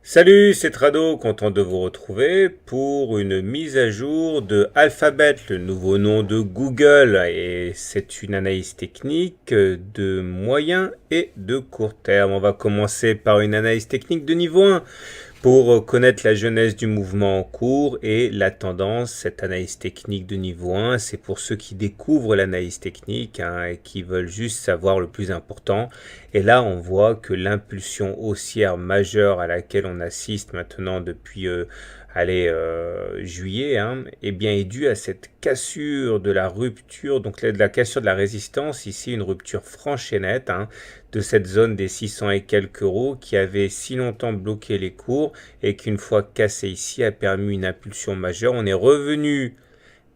Salut, c'est Trado, content de vous retrouver pour une mise à jour de Alphabet, le nouveau nom de Google. Et c'est une analyse technique de moyen et de court terme. On va commencer par une analyse technique de niveau 1 pour connaître la genèse du mouvement en cours et la tendance. Cette analyse technique de niveau 1, c'est pour ceux qui découvrent l'analyse technique et qui veulent juste savoir le plus important. Et là, on voit que l'impulsion haussière majeure à laquelle on assiste maintenant depuis juillet, eh bien, est due à cette cassure de la rupture, donc de la cassure de la résistance, ici une rupture franche et nette de cette zone des 600 et quelques euros qui avait si longtemps bloqué les cours et qu'une fois cassé ici a permis une impulsion majeure. On est revenu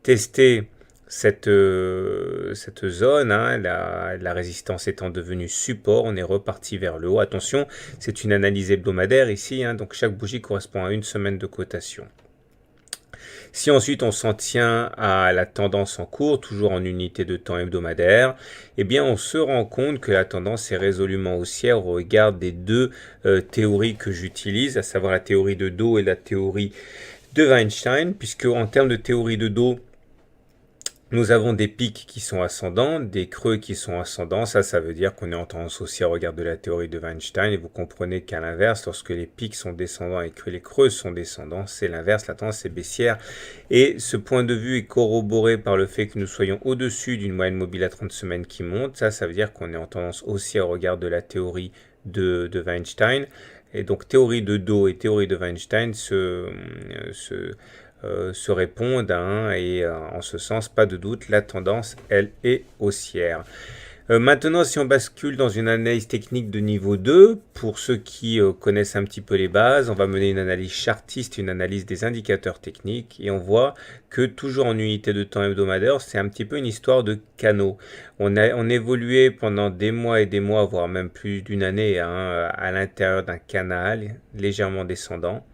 tester cette zone, la résistance étant devenue support, on est reparti vers le haut. Attention, c'est une analyse hebdomadaire ici, donc chaque bougie correspond à une semaine de cotation. Si ensuite on s'en tient à la tendance en cours, toujours en unité de temps hebdomadaire, eh bien on se rend compte que la tendance est résolument haussière au regard des deux théories que j'utilise, à savoir la théorie de dos et la théorie de Weinstein, puisque en termes de théorie de dos, nous avons des pics qui sont ascendants, des creux qui sont ascendants. Ça veut dire qu'on est en tendance haussière au regard de la théorie de Weinstein. Et vous comprenez qu'à l'inverse, lorsque les pics sont descendants et que les creux sont descendants, c'est l'inverse, la tendance est baissière. Et ce point de vue est corroboré par le fait que nous soyons au-dessus d'une moyenne mobile à 30 semaines qui monte. Ça veut dire qu'on est en tendance haussière au regard de la théorie de Weinstein. Et donc théorie de dos et théorie de Weinstein se répondent et en ce sens, pas de doute, la tendance, elle, est haussière. Maintenant, si on bascule dans une analyse technique de niveau 2, pour ceux qui connaissent un petit peu les bases, on va mener une analyse chartiste, une analyse des indicateurs techniques, et on voit que toujours en unité de temps hebdomadaire, c'est un petit peu une histoire de canaux. On évoluait pendant des mois et des mois, voire même plus d'une année, à l'intérieur d'un canal légèrement descendant.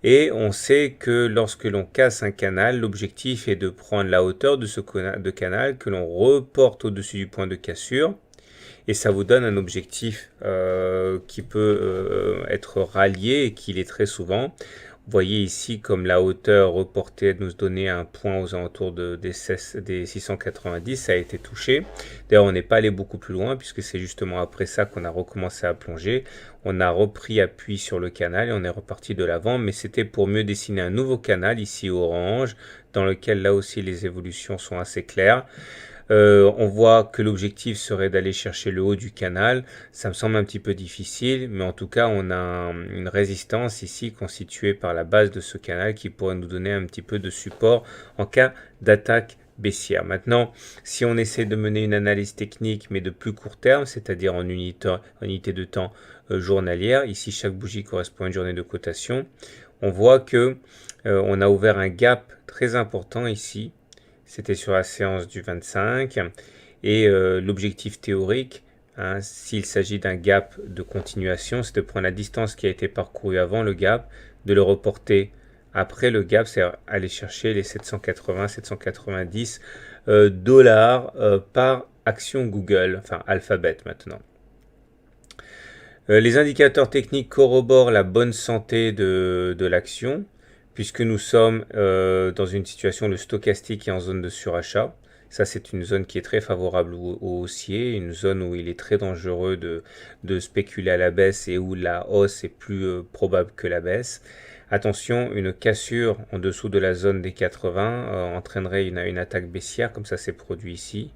Et on sait que lorsque l'on casse un canal, l'objectif est de prendre la hauteur de ce canal que l'on reporte au-dessus du point de cassure. Et ça vous donne un objectif qui peut être rallié et qui l'est très souvent. Vous voyez ici comme la hauteur reportée nous donnait un point aux alentours des 690, ça a été touché. D'ailleurs, on n'est pas allé beaucoup plus loin puisque c'est justement après ça qu'on a recommencé à plonger. On a repris appui sur le canal et on est reparti de l'avant, mais c'était pour mieux dessiner un nouveau canal ici orange, dans lequel là aussi les évolutions sont assez claires. On voit que l'objectif serait d'aller chercher le haut du canal. Ça me semble un petit peu difficile, mais en tout cas, on a une résistance ici constituée par la base de ce canal qui pourrait nous donner un petit peu de support en cas d'attaque baissière. Maintenant, si on essaie de mener une analyse technique, mais de plus court terme, c'est-à-dire en unité de temps journalière, ici chaque bougie correspond à une journée de cotation, on voit que on a ouvert un gap très important ici. C'était sur la séance du 25. Et l'objectif théorique, s'il s'agit d'un gap de continuation, c'est de prendre la distance qui a été parcourue avant le gap, de le reporter après le gap, c'est-à-dire aller chercher les 780-790 dollars par action Google, enfin Alphabet maintenant. Les indicateurs techniques corroborent la bonne santé de l'action, puisque nous sommes dans une situation où le stochastique est en zone de surachat. Ça, c'est une zone qui est très favorable aux haussiers, une zone où il est très dangereux de spéculer à la baisse et où la hausse est plus probable que la baisse. Attention, une cassure en dessous de la zone des 80 entraînerait une attaque baissière, comme ça s'est produit ici.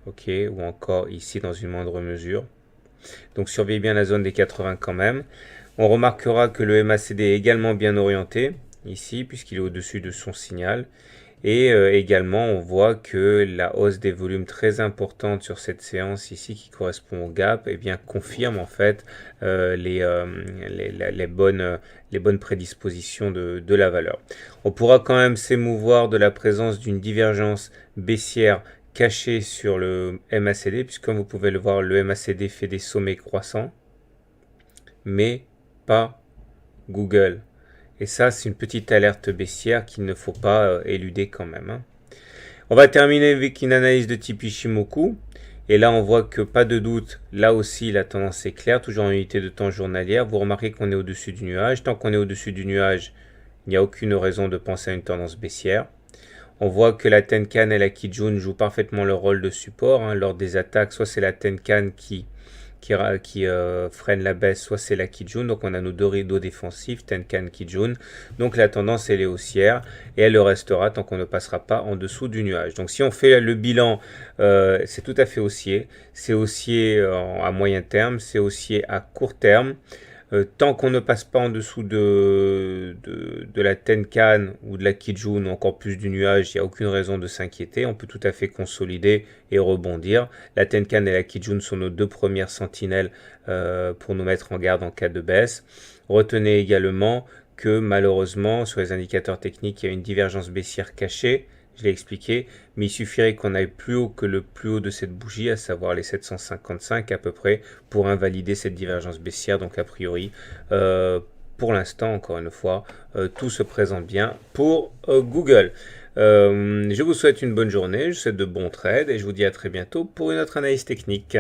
Ok, ou encore ici dans une moindre mesure. Donc surveillez bien la zone des 80 quand même. On remarquera que le MACD est également bien orienté ici puisqu'il est au-dessus de son signal. Et également on voit que la hausse des volumes très importante sur cette séance ici qui correspond au gap confirme en fait les bonnes prédispositions de la valeur. On pourra quand même s'émouvoir de la présence d'une divergence baissière caché sur le MACD, puisque comme vous pouvez le voir, le MACD fait des sommets croissants, mais pas Google. Et ça, c'est une petite alerte baissière qu'il ne faut pas éluder quand même. On va terminer avec une analyse de type Ishimoku. Et là, on voit que pas de doute, là aussi, la tendance est claire, toujours en unité de temps journalière. Vous remarquez qu'on est au-dessus du nuage. Tant qu'on est au-dessus du nuage, il n'y a aucune raison de penser à une tendance baissière. On voit que la Tenkan et la Kijun jouent parfaitement le rôle de support. Lors des attaques, soit c'est la Tenkan qui freine la baisse, soit c'est la Kijun. Donc on a nos deux rideaux défensifs, Tenkan, Kijun. Donc la tendance elle est haussière et elle le restera tant qu'on ne passera pas en dessous du nuage. Donc si on fait le bilan, c'est tout à fait haussier. C'est haussier à moyen terme, c'est haussier à court terme. Tant qu'on ne passe pas en dessous de la Tenkan ou de la Kijun ou encore plus du nuage, il n'y a aucune raison de s'inquiéter. On peut tout à fait consolider et rebondir. La Tenkan et la Kijun sont nos deux premières sentinelles pour nous mettre en garde en cas de baisse. Retenez également que malheureusement, sur les indicateurs techniques, il y a une divergence baissière cachée. Je l'ai expliqué, mais il suffirait qu'on aille plus haut que le plus haut de cette bougie, à savoir les 755 à peu près, pour invalider cette divergence baissière. Donc a priori, pour l'instant, encore une fois, tout se présente bien pour Google. Je vous souhaite une bonne journée, je vous souhaite de bons trades et je vous dis à très bientôt pour une autre analyse technique.